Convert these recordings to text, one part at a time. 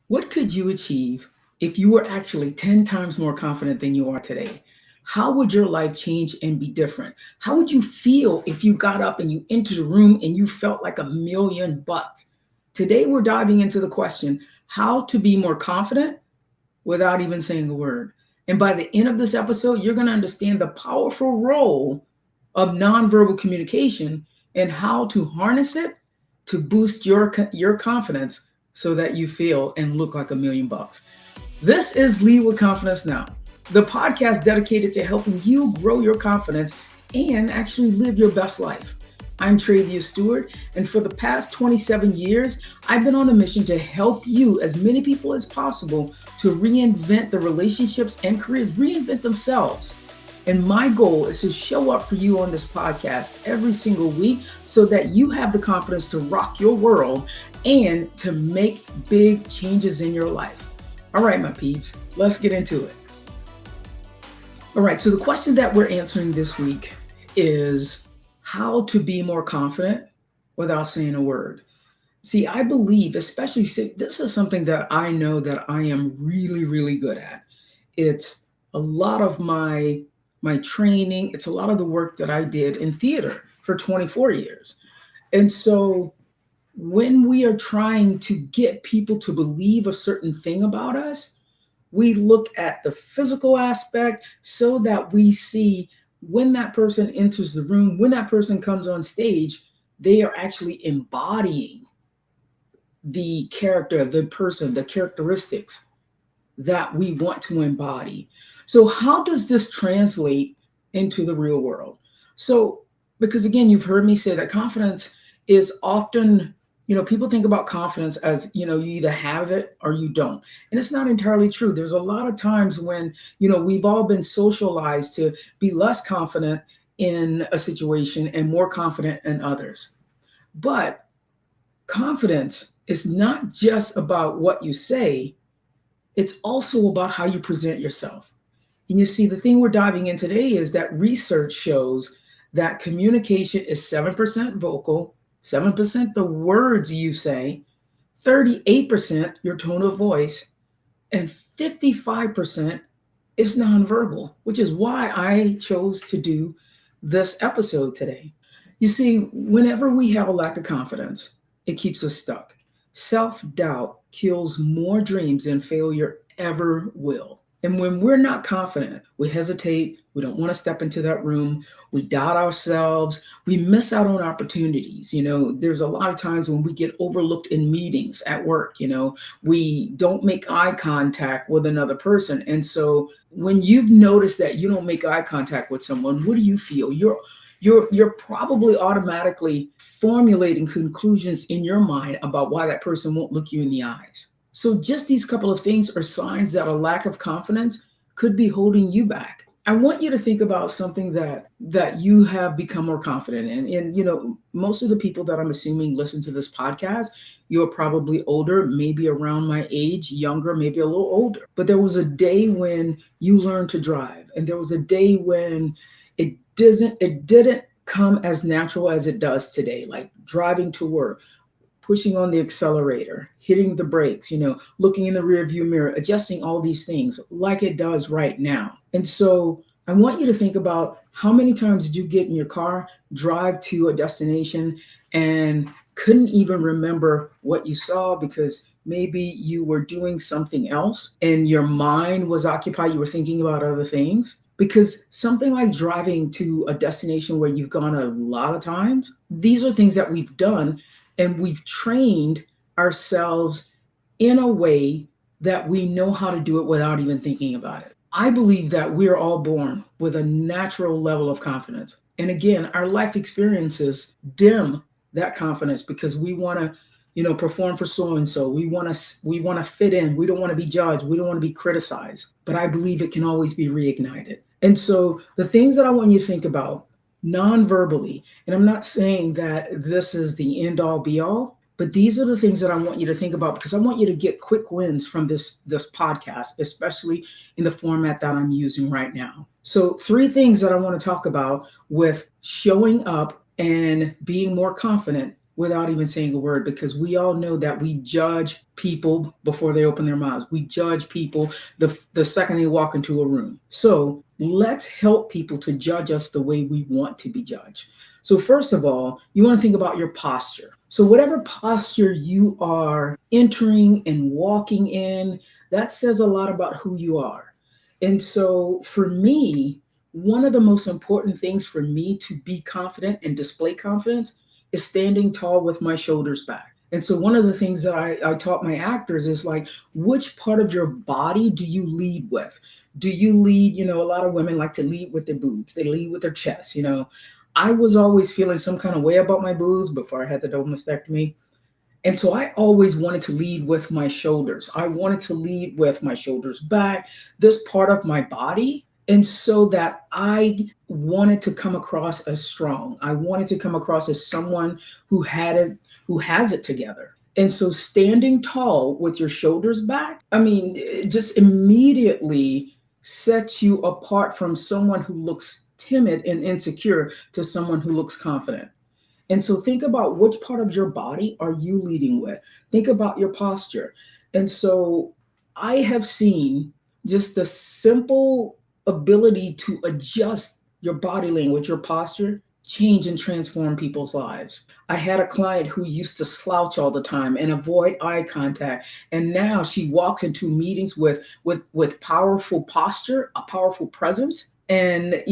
What could you achieve if you were actually 10 times more confident than you are today? How would your life change and be different? How would you feel if you got up and you entered the room and you felt like $1,000,000? Today, we're diving into the question how to be more confident without even saying a word. And by the end of this episode, you're going to understand the powerful role of nonverbal communication and how to harness it to boost your confidence so that you feel and look like $1,000,000. This is Lead with Confidence Now, the podcast dedicated to helping you grow your confidence and actually live your best life. I'm Travia Steward, and for the past 27 years, I've been on a mission to help you, as many people as possible, to reinvent the relationships and careers, reinvent themselves. And my goal is to show up for you on this podcast every single week so that you have the confidence to rock your world and to make big changes in your life. All right, my peeps, let's get into it. All right, so the question that we're answering this week is how to be more confident without saying a word. See, I believe, especially this is something that I know that I am really, really good at. It's a lot of my training, it's a lot of the work that I did in theater for 24 years. And so when we are trying to get people to believe a certain thing about us, we look at the physical aspect so that we see when that person enters the room, when that person comes on stage, they are actually embodying the character, the person, the characteristics that we want to embody. So, how does this translate into the real world? So, because again, you've heard me say that confidence is often, people think about confidence as, you either have it or you don't. And it's not entirely true. There's a lot of times when, we've all been socialized to be less confident in a situation and more confident in others. But confidence is not just about what you say, it's also about how you present yourself. And you see, the thing we're diving in today is that research shows that communication is 7% vocal, 7% the words you say, 38% your tone of voice, and 55% is nonverbal, which is why I chose to do this episode today. You see, whenever we have a lack of confidence, it keeps us stuck. Self doubt kills more dreams than failure ever will. And when we're not confident, we hesitate, we don't want to step into that room, we doubt ourselves, we miss out on opportunities. There's a lot of times when we get overlooked in meetings at work, we don't make eye contact with another person. And so when you've noticed that you don't make eye contact with someone, what do you feel? You're probably automatically formulating conclusions in your mind about why that person won't look you in the eyes. So just these couple of things are signs that a lack of confidence could be holding you back. I want you to think about something that you have become more confident in. And most of the people that I'm assuming listen to this podcast, you're probably older, maybe around my age, younger, maybe a little older. But there was a day when you learned to drive, and there was a day when it didn't come as natural as it does today, like driving to work, pushing on the accelerator, hitting the brakes, looking in the rear view mirror, adjusting all these things like it does right now. And so I want you to think about how many times did you get in your car, drive to a destination, and couldn't even remember what you saw because maybe you were doing something else and your mind was occupied, you were thinking about other things. Because something like driving to a destination where you've gone a lot of times, these are things that we've done and we've trained ourselves in a way that we know how to do it without even thinking about it. I believe that we're all born with a natural level of confidence. And again, our life experiences dim that confidence because we want to, perform for so and so. We want to fit in. We don't want to be judged. We don't want to be criticized. But I believe it can always be reignited. And so the things that I want you to think about non-verbally, and I'm not saying that this is the end all be all, but these are the things that I want you to think about because I want you to get quick wins from this podcast, especially in the format that I'm using right now. So, three things that I want to talk about with showing up and being more confident without even saying a word, because we all know that we judge people before they open their mouths. We judge people the second they walk into a room. So let's help people to judge us the way we want to be judged. So, first of all, you want to think about your posture. So, whatever posture you are entering and walking in, that says a lot about who you are. And so, for me, one of the most important things for me to be confident and display confidence is standing tall with my shoulders back. And so, one of the things that I taught my actors is like, which part of your body do you lead with? Do you lead, a lot of women like to lead with their boobs, they lead with their chest. I was always feeling some kind of way about my boobs before I had the double mastectomy. And so I always wanted to lead with my shoulders. I wanted to lead with my shoulders back, this part of my body. And so that I wanted to come across as strong. I wanted to come across as someone who had it, who has it together. And so standing tall with your shoulders back, I mean, it just immediately sets you apart from someone who looks timid and insecure to someone who looks confident. And so think about which part of your body are you leading with? Think about your posture. And so I have seen just the simple ability to adjust your body language, your posture, change and transform people's lives. I had a client who used to slouch all the time and avoid eye contact, and now she walks into meetings with powerful posture, a powerful presence. And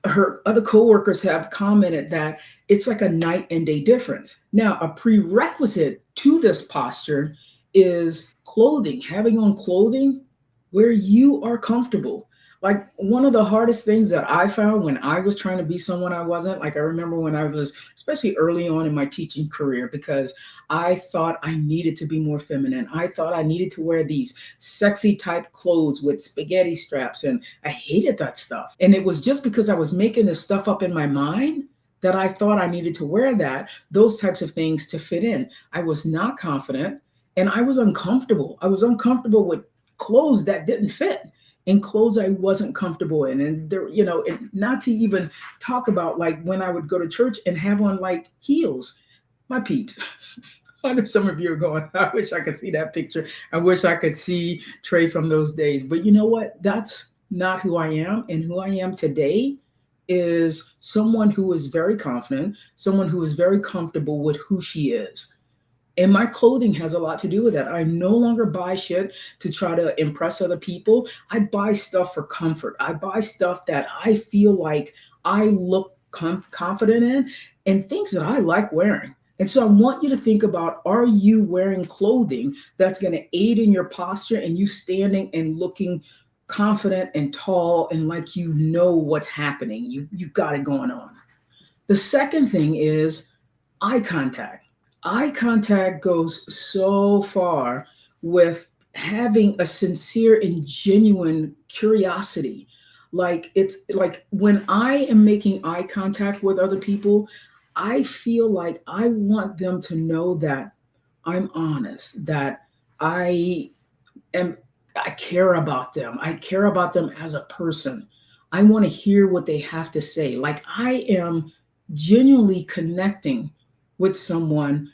her other coworkers have commented that it's like a night and day difference. Now, a prerequisite to this posture is clothing, having on clothing where you are comfortable. Like, one of the hardest things that I found when I was trying to be someone I wasn't, like, I remember when I was, especially early on in my teaching career, because I thought I needed to be more feminine. I thought I needed to wear these sexy type clothes with spaghetti straps, and I hated that stuff. And it was just because I was making this stuff up in my mind that I thought I needed to wear those types of things to fit in. I was not confident, and I was uncomfortable. I was uncomfortable with clothes that didn't fit and clothes I wasn't comfortable in. And there, and not to even talk about like when I would go to church and have on like heels. My peeps. I know some of you are going, I wish I could see that picture. I wish I could see Trey from those days. But you know what? That's not who I am. And who I am today is someone who is very confident, someone who is very comfortable with who she is. And my clothing has a lot to do with that. I no longer buy shit to try to impress other people. I buy stuff for comfort. I buy stuff that I feel like I look confident in, and things that I like wearing. And so I want you to think about, are you wearing clothing that's going to aid in your posture and you standing and looking confident and tall and like you know what's happening? You got it going on. The second thing is eye contact. Eye contact goes so far with having a sincere and genuine curiosity. Like, it's like when I am making eye contact with other people, I feel like I want them to know that I'm honest, that I am I care about them. I care about them as a person. I want to hear what they have to say. Like, I am genuinely connecting with someone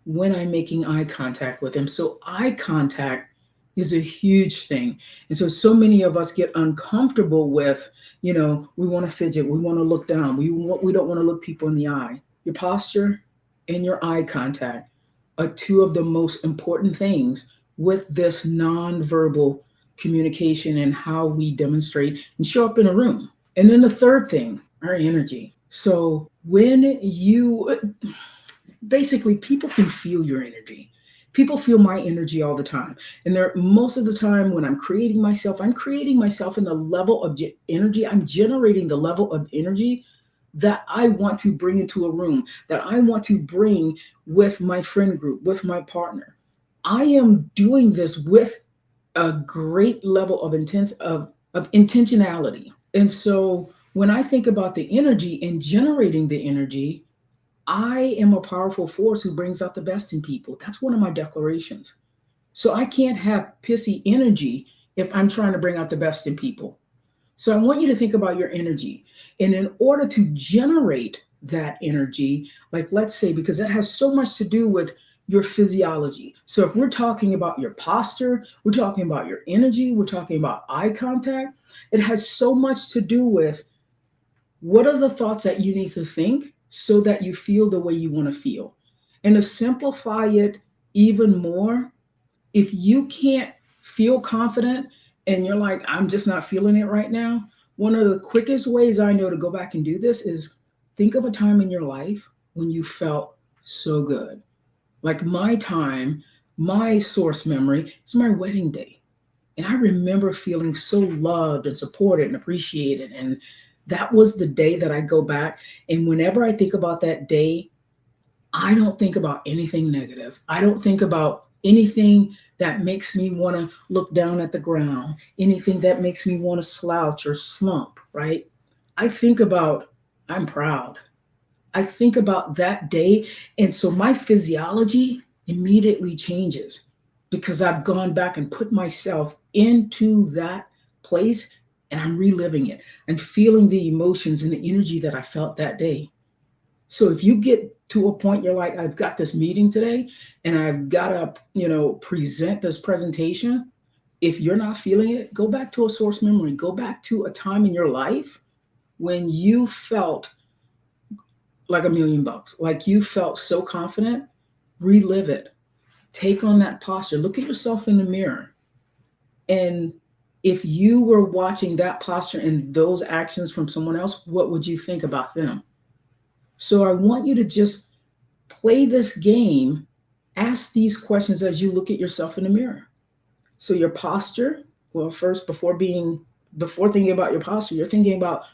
when I'm making eye contact with them. So eye contact is a huge thing. And so many of us get uncomfortable with, we want to fidget, we want to look down, we don't want to look people in the eye. Your posture and your eye contact are two of the most important things with this nonverbal communication and how we demonstrate and show up in a room. And then the third thing, our energy. So when you basically, people can feel your energy. People feel my energy all the time. And there, most of the time when I'm creating myself in the level of energy. I'm generating the level of energy that I want to bring into a room, that I want to bring with my friend group, with my partner. I am doing this with a great level of of intentionality. And so when I think about the energy and generating the energy, I am a powerful force who brings out the best in people. That's one of my declarations. So I can't have pissy energy if I'm trying to bring out the best in people. So I want you to think about your energy. And in order to generate that energy. Like, let's say, because it has so much to do with your physiology. So, if we're talking about your posture, we're talking about your energy, we're talking about eye contact, it has so much to do with what are the thoughts that you need to think so that you feel the way you want to feel. And to simplify it even more, if you can't feel confident and you're like, I'm just not feeling it right now, one of the quickest ways I know to go back and do this is think of a time in your life when you felt so good. Like my time, my source memory is my wedding day. And I remember feeling so loved and supported and appreciated. And that was the day that I go back. And whenever I think about that day, I don't think about anything negative. I don't think about anything that makes me want to look down at the ground, anything that makes me want to slouch or slump, right? I think about, I'm proud. I think about that day. And so my physiology immediately changes because I've gone back and put myself into that place and I'm reliving it and feeling the emotions and the energy that I felt that day. So if you get to a point you're like, I've got this meeting today and I've got to, present this presentation. If you're not feeling it, go back to a source memory. Go back to a time in your life when you felt like $1 million, like you felt so confident. Relive it. Take on that posture. Look at yourself in the mirror. And if you were watching that posture and those actions from someone else, what would you think about them? So I want you to just play this game. Ask these questions as you look at yourself in the mirror. So your posture, well, first, before thinking about your posture, you're thinking about,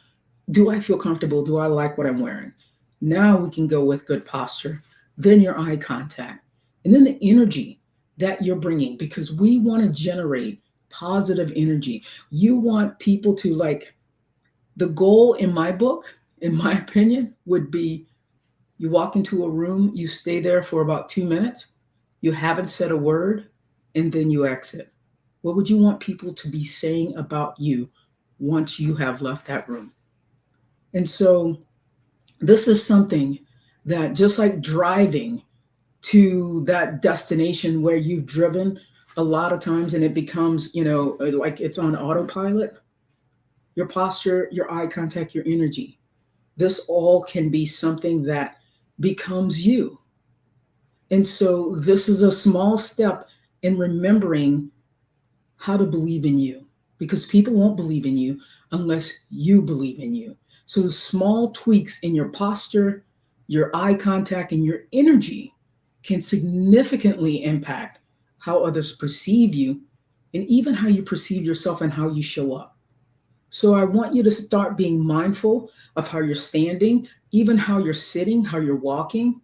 do I feel comfortable? Do I like what I'm wearing? Now we can go with good posture. Then your eye contact. And then the energy that you're bringing, because we want to generate positive energy. You want people to like, the goal in my book, in my opinion, would be you walk into a room, you stay there for about 2 minutes, you haven't said a word, and then you exit. What would you want people to be saying about you once you have left that room? And so this is something that, just like driving to that destination where you've driven a lot of times and it becomes, like it's on autopilot, your posture, your eye contact, your energy, this all can be something that becomes you. And so this is a small step in remembering how to believe in you, because people won't believe in you unless you believe in you. So small tweaks in your posture, your eye contact, and your energy can significantly impact how others perceive you and even how you perceive yourself and how you show up. So I want you to start being mindful of how you're standing, even how you're sitting, how you're walking.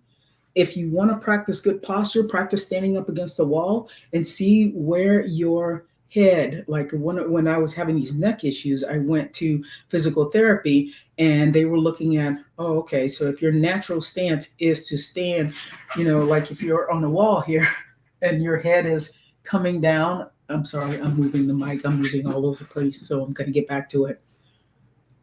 If you want to practice good posture, practice standing up against the wall and see where your head, like when I was having these neck issues, I went to physical therapy and they were looking at, oh, okay, so if your natural stance is to stand, like if you're on a wall here and your head is coming down. I'm sorry, I'm moving the mic, I'm moving all over the place, so I'm going to get back to it.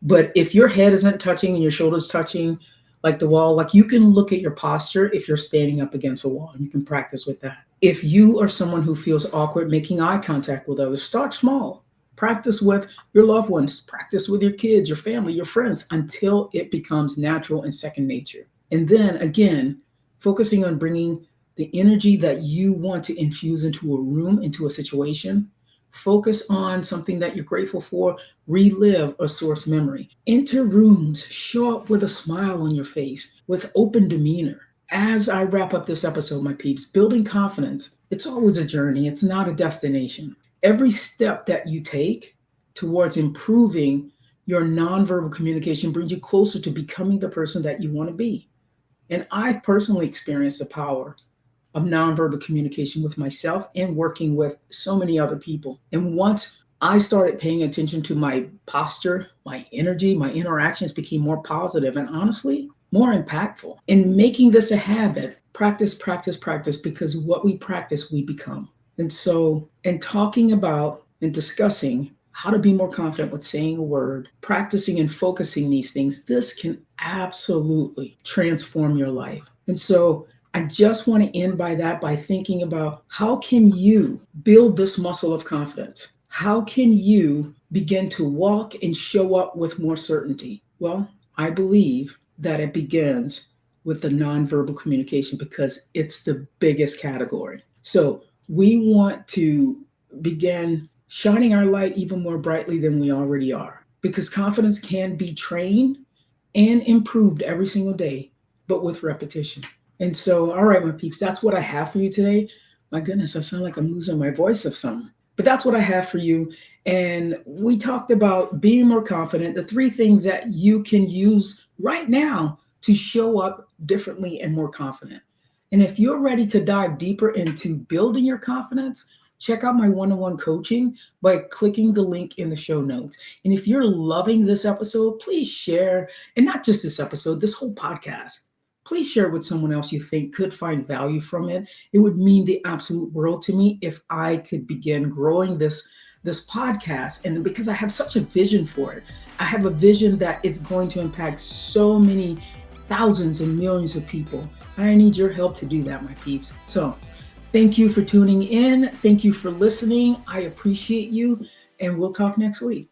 But if your head isn't touching and your shoulders touching like the wall, like you can look at your posture if you're standing up against a wall. You can practice with that. If you are someone who feels awkward making eye contact with others, start small. Practice with your loved ones, practice with your kids, your family, your friends until it becomes natural and second nature. And then again, focusing on bringing the energy that you want to infuse into a room, into a situation. Focus on something that you're grateful for. Relive a source memory. Enter rooms, show up with a smile on your face, with open demeanor. As I wrap up this episode, my peeps, building confidence, it's always a journey, it's not a destination. Every step that you take towards improving your nonverbal communication brings you closer to becoming the person that you want to be. And I personally experienced the power of nonverbal communication with myself and working with so many other people. And once I started paying attention to my posture, my energy, my interactions became more positive and honestly more impactful. In making this a habit, practice, practice, practice, because what we practice, we become. And so, in talking about and discussing how to be more confident with saying a word, practicing and focusing these things, this can absolutely transform your life. And so I just want to end by that, by thinking about how can you build this muscle of confidence? How can you begin to walk and show up with more certainty? Well, I believe that it begins with the nonverbal communication because it's the biggest category. So we want to begin shining our light even more brightly than we already are, because confidence can be trained and improved every single day, but with repetition. And so, all right, my peeps, that's what I have for you today. My goodness, I sound like I'm losing my voice of something. But that's what I have for you. And we talked about being more confident, the three things that you can use right now to show up differently and more confident. And if you're ready to dive deeper into building your confidence, check out my one on one coaching by clicking the link in the show notes. And if you're loving this episode, please share, and not just this episode, this whole podcast. Please share it with someone else you think could find value from it. It would mean the absolute world to me if I could begin growing this podcast. And because I have such a vision for it, I have a vision that it's going to impact so many thousands and millions of people. I need your help to do that, my peeps. So thank you for tuning in. Thank you for listening. I appreciate you, and we'll talk next week.